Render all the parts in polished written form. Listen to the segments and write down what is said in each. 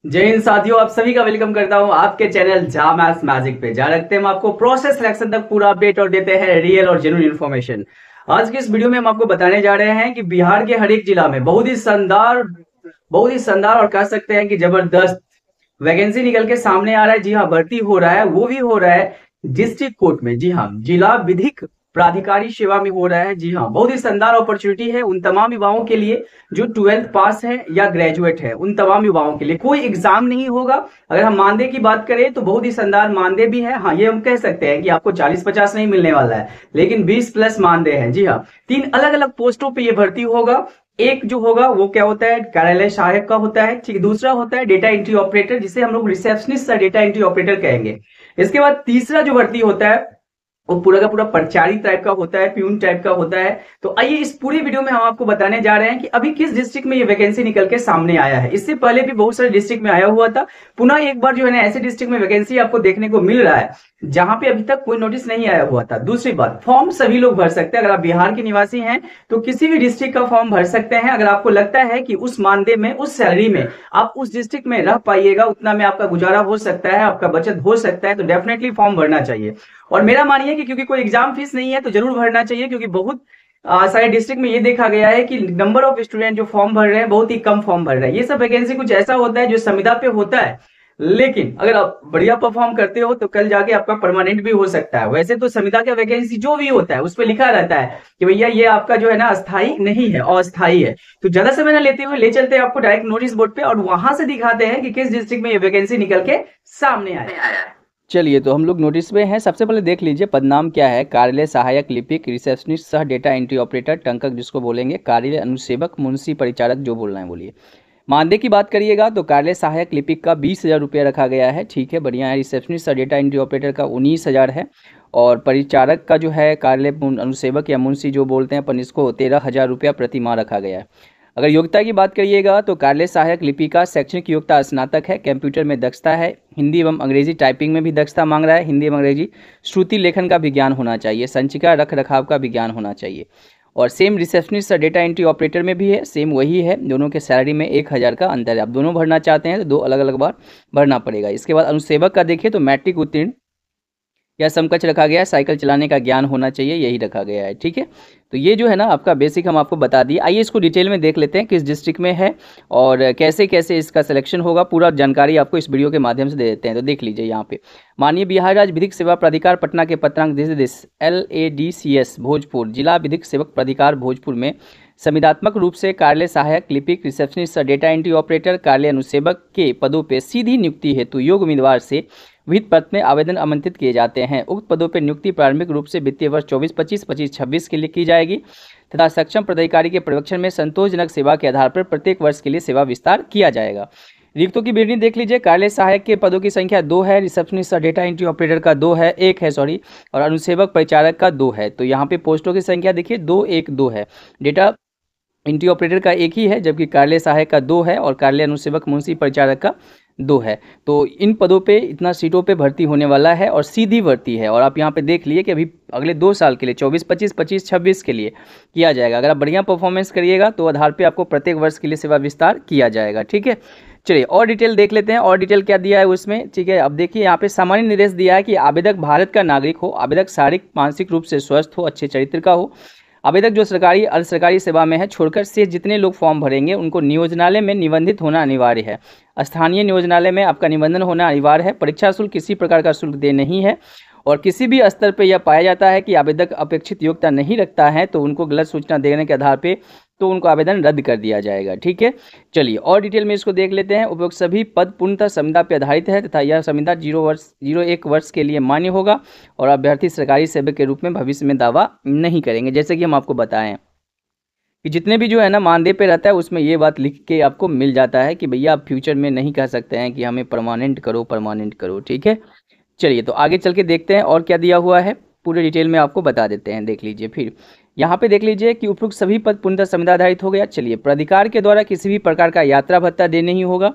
जय हिंद साथियों, आप सभी का वेलकम करता हूं आपके चैनल जा मैथ्स मैजिक पे। जहाँ रखते हैं हम आपको प्रोसेस सिलेक्शन तक पूरा अपडेट और देते हैं रियल और जेन्युइन इन्फॉर्मेशन। आज की इस वीडियो में हम आपको बताने जा रहे हैं कि बिहार के हर एक जिला में बहुत ही शानदार और कह सकते हैं कि जबरदस्त वैकेंसी निकल के सामने आ रहा है। जी हाँ, भर्ती हो रहा है, वो भी हो रहा है डिस्ट्रिक्ट कोर्ट में। जी हाँ, जिला विधिक प्राधिकारी सेवा में हो रहा है। जी हाँ, बहुत ही शानदार अपॉर्चुनिटी है उन तमाम युवाओं के लिए जो 12th पास है या ग्रेजुएट है। उन तमाम युवाओं के लिए कोई एग्जाम नहीं होगा। अगर हम मानदेय की बात करें तो बहुत ही शानदार मानदेय भी है। हाँ, ये हम कह सकते हैं कि आपको 40-50 नहीं मिलने वाला है, लेकिन 20+ मानदेय है। जी हाँ, 3 अलग अलग पोस्टों पे ये भर्ती होगा। एक जो होगा वो क्या होता है, कार्यालय सहायक का होता है। ठीक, दूसरा होता है डेटा एंट्री ऑपरेटर, जिसे हम लोग रिसेप्शनिस्ट या डेटा एंट्री ऑपरेटर कहेंगे। इसके बाद तीसरा जो भर्ती होता है वो पूरा का पूरा परिचारी टाइप का होता है, प्यून टाइप का होता है। तो आइए इस पूरी वीडियो में हम आपको बताने जा रहे हैं कि अभी किस डिस्ट्रिक्ट में ये वैकेंसी निकल के सामने आया है। इससे पहले भी बहुत सारे डिस्ट्रिक्ट में आया हुआ था। पुनः एक बार जो है ना, ऐसे डिस्ट्रिक्ट में वैकेंसी आपको देखने को मिल रहा है जहां पे अभी तक कोई नोटिस नहीं आया हुआ था। दूसरी बात, फॉर्म सभी लोग भर सकते हैं। अगर आप बिहार के निवासी हैं तो किसी भी डिस्ट्रिक्ट का फॉर्म भर सकते हैं। अगर आपको लगता है कि उस मानदेय में, उस सैलरी में आप उस डिस्ट्रिक्ट में रह पाइएगा, उतना में आपका गुजारा हो सकता है, आपका बचत हो सकता है, तो डेफिनेटली फॉर्म भरना चाहिए। और मेरा मानिए कि क्योंकि कोई एग्जाम फीस नहीं है तो जरूर भरना चाहिए, क्योंकि बहुत सारे डिस्ट्रिक्ट में ये देखा गया है कि नंबर ऑफ स्टूडेंट जो फॉर्म भर रहे हैं बहुत ही कम फॉर्म भर रहे हैं। ये सब वैकेंसी कुछ ऐसा होता है जो संविदा पे होता है, लेकिन अगर आप बढ़िया परफॉर्म करते हो तो कल जाके आपका परमानेंट भी हो सकता है। वैसे तो संविदा का वैकेंसी जो भी होता है उस पर लिखा रहता है कि भैया ये आपका जो है ना अस्थाई नहीं है, अस्थाई है। तो ज्यादा समय ना लेते हुए ले चलते हैं आपको डायरेक्ट नोटिस बोर्ड पे और वहां से दिखाते हैं कि किस डिस्ट्रिक्ट में ये वैकेंसी निकल के सामने आया है। चलिए, तो हम लोग नोटिस में हैं। सबसे पहले देख लीजिए पदनाम क्या है। कार्यालय सहायक लिपिक, रिसेप्शनिस्ट, सह डेटा एंट्री ऑपरेटर, टंकक जिसको बोलेंगे, कार्यालय अनुसेवक, मुंशी परिचारक, जो बोलना है बोलिए। मानदेय की बात करिएगा तो कार्यालय सहायक लिपिक का 20,000 रुपया रखा गया है। ठीक है, बढ़िया है। रिसेप्शनिस्ट सह डेटा एंट्री ऑपरेटर का 19,000 है। और परिचारक का जो है, कार्यालय अनुसेवक या मुंशी जो बोलते हैं अपन इसको, 13,000 रुपया प्रति माह रखा गया है। अगर योग्यता की बात करिएगा तो कार्यालय सहायक लिपिका शैक्षणिक योग्यता स्नातक है, कंप्यूटर में दक्षता है, हिंदी एवं अंग्रेजी टाइपिंग में भी दक्षता मांग रहा है, हिंदी एवं अंग्रेजी, श्रुति लेखन का भी ज्ञान होना चाहिए, संचिका रख रखाव का भी ज्ञान होना चाहिए। और same receptionist data entry operator में भी है, सेम वही है। दोनों के सैलरी में 1,000 का अंतर है। आप दोनों भरना चाहते हैं तो दो अलग अलग बार भरना पड़ेगा। इसके बाद अनुसेवक का देखिए तो मैट्रिक उत्तीर्ण या समकक्ष रखा गया है, साइकिल चलाने का ज्ञान होना चाहिए, यही रखा गया है। ठीक है, तो ये जो है ना आपका बेसिक हम आपको बता दिए। आइए इसको डिटेल में देख लेते हैं किस डिस्ट्रिक्ट में है और कैसे कैसे इसका सिलेक्शन होगा। पूरा जानकारी आपको इस वीडियो के माध्यम से दे देते हैं। तो देख लीजिए यहाँ पे, माननीय बिहार राज्य विधिक सेवा प्राधिकार पटना के पत्रांक दिस LADCS भोजपुर, जिला विधिक सेवक प्राधिकार भोजपुर में संविदात्मक रूप से कार्यालय सहायक लिपिक, रिसेप्शनिस्ट, डेटा एंट्री ऑपरेटर, कार्यालय अनुसेवक के पदों पर सीधी नियुक्ति हेतु योग्य उम्मीदवार से विहित पद में आवेदन आमंत्रित किए जाते हैं। उक्त पदों पर नियुक्ति प्रारंभिक रूप से वित्तीय वर्ष 24-25, 25-26 के लिए की जाएगी तथा सक्षम पदाधिकारी के पर्यवेक्षण में संतोषजनक सेवा के आधार पर प्रत्येक वर्ष के लिए सेवा विस्तार किया जाएगा। रिक्तों की बिरनी देख लीजिए। कार्यालय सहायक के पदों की संख्या 2 है, रिसेप्शनिस्ट डेटा एंट्री ऑपरेटर का 2 है, 1 है सॉरी, और अनुसेवक परिचारक का 2 है। तो यहाँ पे पोस्टों की संख्या देखिए 2, 1, 2 है। डेटा एंट्री ऑपरेटर का 1 ही है, जबकि कार्यालय सहायक का 2 है और कार्यालय अनुसेवक मुंशी परिचारक का 2 है। तो इन पदों पे इतना सीटों पे भर्ती होने वाला है और सीधी भर्ती है। और आप यहाँ पे देख लिए कि अभी अगले 2 साल के लिए 24-25, 25-26 के लिए किया जाएगा। अगर आप बढ़िया परफॉर्मेंस करिएगा तो आधार पे आपको प्रत्येक वर्ष के लिए सेवा विस्तार किया जाएगा। ठीक है, चलिए और डिटेल देख लेते हैं। और डिटेल क्या दिया है उसमें, ठीक है। अब देखिए यहाँ पे सामान्य निर्देश दिया है कि आवेदक भारत का नागरिक हो, आवेदक शारीरिक मानसिक रूप से स्वस्थ हो, अच्छे चरित्र का हो, आवेदक जो सरकारी अर्ध सरकारी सेवा में है छोड़कर से जितने लोग फॉर्म भरेंगे उनको नियोजनालय में निबंधित होना अनिवार्य है। स्थानीय नियोजनालय में आपका निबंधन होना अनिवार्य है। परीक्षा शुल्क किसी प्रकार का शुल्क दे नहीं है। और किसी भी स्तर पर यह पाया जाता है कि आवेदक अपेक्षित योग्यता नहीं रखता है तो उनको गलत सूचना देने के आधार पर तो उनको आवेदन रद्द कर दिया जाएगा। ठीक है, चलिए और डिटेल में इसको देख लेते हैं। उपयुक्त सभी पद पूर्णतः संविदा पर आधारित है तथा यह संविदा 01 वर्ष के लिए मान्य होगा और अभ्यर्थी सरकारी सेवक के रूप में भविष्य में दावा नहीं करेंगे। जैसे कि हम आपको बताएं कि जितने भी जो है ना मानदेय पे रहता है उसमें ये बात लिख के आपको मिल जाता है कि भैया आप फ्यूचर में नहीं कह सकते हैं कि हमें परमानेंट करो परमानेंट करो। ठीक है, चलिए तो आगे चल के देखते हैं और क्या दिया हुआ है, पूरे डिटेल में आपको बता देते हैं। देख लीजिए फिर यहाँ पे देख लीजिए कि उपयुक्त सभी पद पूर्णतः संविदा आधारित हो गया। चलिए, प्राधिकार के द्वारा किसी भी प्रकार का यात्रा भत्ता दे नहीं होगा।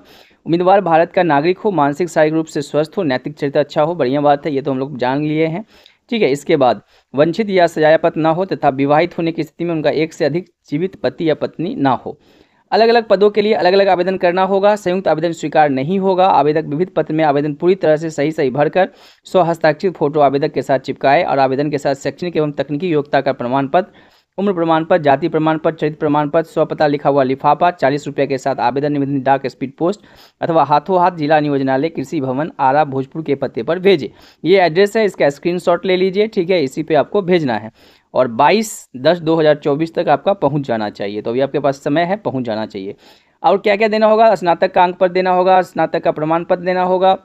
उम्मीदवार भारत का नागरिक हो, मानसिक शारीरिक रूप से स्वस्थ हो, नैतिक चरित्र अच्छा हो, बढ़िया बात है, ये तो हम लोग जान लिए हैं। ठीक है, इसके बाद वंचित या सजायापत ना हो तथा विवाहित होने की स्थिति में उनका एक से अधिक जीवित पति या पत्नी ना हो। अलग अलग पदों के लिए अलग अलग आवेदन करना होगा। संयुक्त आवेदन स्वीकार नहीं होगा। आवेदक विविध पत्र में आवेदन पूरी तरह से सही भरकर स्वहस्ताक्षरित फोटो आवेदक के साथ चिपकाए और आवेदन के साथ शैक्षणिक एवं तकनीकी योग्यता का प्रमाण पत्र, उम्र प्रमाण पत्र, जाति प्रमाण पत्र, चरित्र प्रमाण पत्र, स्वपता लिखा हुआ लिफाफा 40 रुपये के साथ आवेदन निवेदन डाक स्पीड पोस्ट अथवा हाथों हाथ जिला नियोजनालय कृषि भवन आरा भोजपुर के पते पर भेजे। ये एड्रेस है, इसका स्क्रीनशॉट ले लीजिए, ठीक है, इसी पे आपको भेजना है और 22/10/2024 तक आपका पहुंच जाना चाहिए। तो अभी आपके पास समय है, पहुंच जाना चाहिए। और क्या क्या देना होगा? स्नातक का अंक पत्र देना होगा, स्नातक का प्रमाण पत्र देना होगा,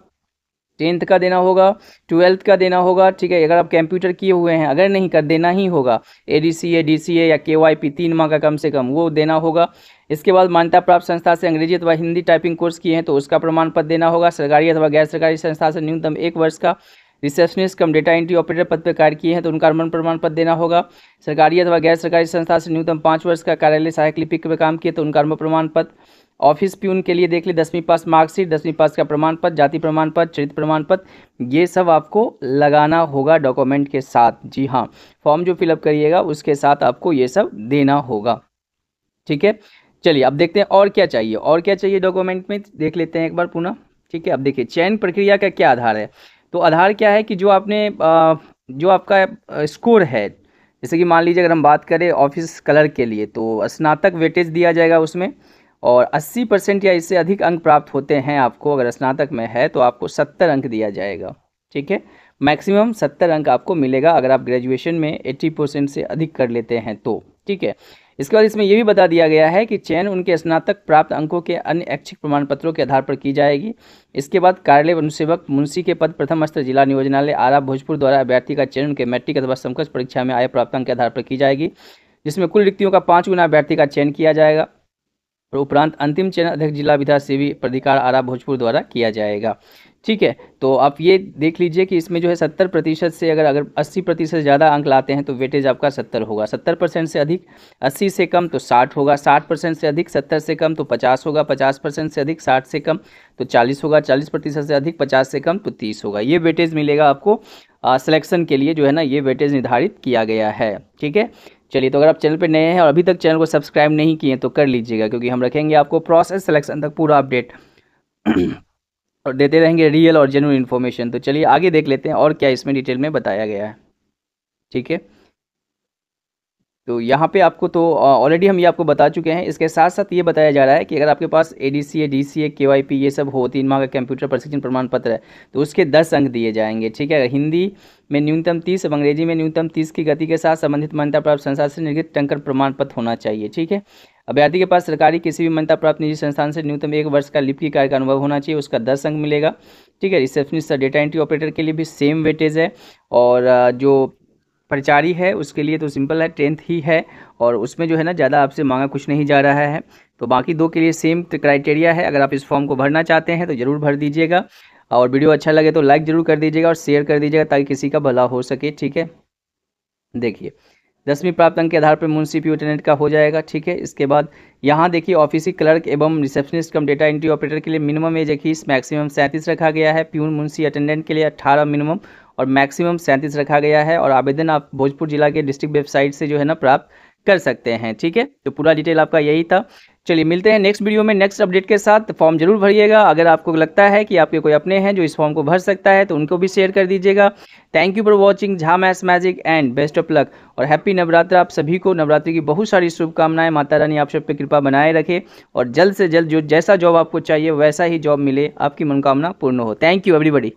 10th का देना होगा, 12th का देना होगा, ठीक है। अगर आप कंप्यूटर किए हुए हैं, अगर नहीं कर देना ही होगा, ADCA DCA या KYP 3 माह का कम से कम वो देना होगा। इसके बाद मान्यता प्राप्त संस्था से अंग्रेजी अथवा हिंदी टाइपिंग कोर्स किए हैं तो उसका प्रमाण पत्र देना होगा। सरकारी अथवा गैर सरकारी संस्था से न्यूनतम 1 वर्ष का रिसेप्शनिस्ट कम डेटा एंट्री ऑपरेटर पद पर कार्य किए हैं तो उनका प्रमाण पत्र देना होगा। सरकारी अथवा गैर सरकारी संस्था से न्यूनतम 5 वर्ष का कार्यालय सहायक लिपिक पर काम किए तो उनका प्रमाण पत्र। ऑफिस प्यून के लिए देख ली 10वीं पास मार्कशीट, 10वीं पास का प्रमाण पत्र, जाति प्रमाण पत्र, चरित्र प्रमाण पत्र, ये सब आपको लगाना होगा डॉक्यूमेंट के साथ। जी हाँ, फॉर्म जो फिलअप करिएगा उसके साथ आपको ये सब देना होगा, ठीक है। चलिए अब देखते हैं और क्या चाहिए, और क्या चाहिए डॉक्यूमेंट में, देख लेते हैं एक बार पुनः, ठीक है। अब देखिए चयन प्रक्रिया का क्या आधार है। तो आधार क्या है कि जो आपने जो आपका स्कोर है, जैसे कि मान लीजिए अगर हम बात करें ऑफिस कलर के लिए तो स्नातक वेटेज दिया जाएगा उसमें, और 80% या इससे अधिक अंक प्राप्त होते हैं आपको, अगर स्नातक में है तो आपको 70 अंक दिया जाएगा, ठीक है। मैक्सिमम 70 अंक आपको मिलेगा अगर आप ग्रेजुएशन में 80% से अधिक कर लेते हैं तो, ठीक है। इसके बाद इसमें यह भी बता दिया गया है कि चयन उनके स्नातक प्राप्त अंकों के अन्य ऐच्छिक प्रमाण पत्रों के आधार पर की जाएगी। इसके बाद कार्यालय अनुसेवक मुंशी के पद प्रथम स्तर जिला नियोजनालय आरा भोजपुर द्वारा अभ्यर्थी का चयन उनके मैट्रिक अथवा समकक्ष परीक्षा में आए प्राप्तांक के आधार पर की जाएगी, जिसमें कुल रिक्तियों का 5 गुना अभ्यर्थी का चयन किया जाएगा और उपरांत अंतिम चयन अध्यक्ष जिला विधान सेवी प्राधिकार आरा भोजपुर द्वारा किया जाएगा, ठीक है। तो आप ये देख लीजिए कि इसमें जो है 70% से अगर 80% से ज़्यादा अंक लाते हैं तो वेटेज आपका 70 होगा, 70% से अधिक 80 से कम तो 60 होगा, 60% से अधिक 70 से कम तो 50 होगा, 50% से अधिक 60 से कम तो 40 होगा, 40% से अधिक 50 से कम तो 30 होगा। ये वेटेज मिलेगा आपको सिलेक्शन के लिए, जो है ना, ये वेटेज निर्धारित किया गया है, ठीक है। चलिए, तो अगर आप चैनल पे नए हैं और अभी तक चैनल को सब्सक्राइब नहीं किए तो कर लीजिएगा, क्योंकि हम रखेंगे आपको प्रोसेस सिलेक्शन तक पूरा अपडेट और देते रहेंगे रियल और जेन्युइन इन्फॉर्मेशन। तो चलिए आगे देख लेते हैं और क्या इसमें डिटेल में बताया गया है, ठीक है। तो यहाँ पे आपको तो ऑलरेडी हम ये आपको बता चुके हैं। इसके साथ साथ ये बताया जा रहा है कि अगर आपके पास ADCA DCA KYP ये सब हो, 3 माह का कंप्यूटर प्रशिक्षण प्रमाण पत्र है तो उसके 10 अंक दिए जाएंगे, ठीक है। हिंदी में न्यूनतम 30 और अंग्रेजी में न्यूनतम 30 की गति के साथ संबंधित मान्यता प्राप्त संस्था से निर्गत टंकर प्रमाण पत्र होना चाहिए, ठीक है। अभ्यर्थी के पास सरकारी किसी भी मान्यता प्राप्त निजी संस्थान से न्यूनतम 1 वर्ष का लिपिक कार्य का अनुभव होना चाहिए, उसका 10 अंक मिलेगा, ठीक है। रिसेप्शनिस्ट डेटा एंट्री ऑपरेटर के लिए भी सेम वेटेज है, और जो परिचारी है उसके लिए तो सिंपल है, 10th ही है, और उसमें जो है ना ज़्यादा आपसे मांगा कुछ नहीं जा रहा है। तो बाकी 2 के लिए सेम क्राइटेरिया है। अगर आप इस फॉर्म को भरना चाहते हैं तो ज़रूर भर दीजिएगा, और वीडियो अच्छा लगे तो लाइक ज़रूर कर दीजिएगा और शेयर कर दीजिएगा ताकि किसी का भला हो सके, ठीक है। देखिए 10वीं प्राप्त अंक के आधार पर मुंशी पीओ अटेंडेंट का हो जाएगा, ठीक है। इसके बाद यहाँ देखिए ऑफिसी क्लर्क एवं रिसेप्शनिस्ट कम डेटा एंट्री ऑपरेटर के लिए मिनिमम एज 21, मैक्सिमम 37 रखा गया है। प्यून मुंशी अटेंडेंट के लिए 18 मिनिमम और मैक्सिमम 37 रखा गया है, और आवेदन आप भोजपुर जिला के डिस्ट्रिक्ट वेबसाइट से जो है ना प्राप्त कर सकते हैं, ठीक है। तो पूरा डिटेल आपका यही था। चलिए मिलते हैं नेक्स्ट वीडियो में नेक्स्ट अपडेट के साथ। फॉर्म जरूर भरिएगा। अगर आपको लगता है कि आपके कोई अपने हैं जो इस फॉर्म को भर सकता है तो उनको भी शेयर कर दीजिएगा। Thank you for watching Jha maths magic and best of luck और हैप्पी नवरात्र। आप सभी को नवरात्रि की बहुत सारी शुभकामनाएं। माता रानी आप सब पे कृपा बनाए रखे और जल्द से जल्द जो जैसा जॉब आपको चाहिए वैसा ही जॉब मिले, आपकी मनोकामना पूर्ण हो। Thank you everybody.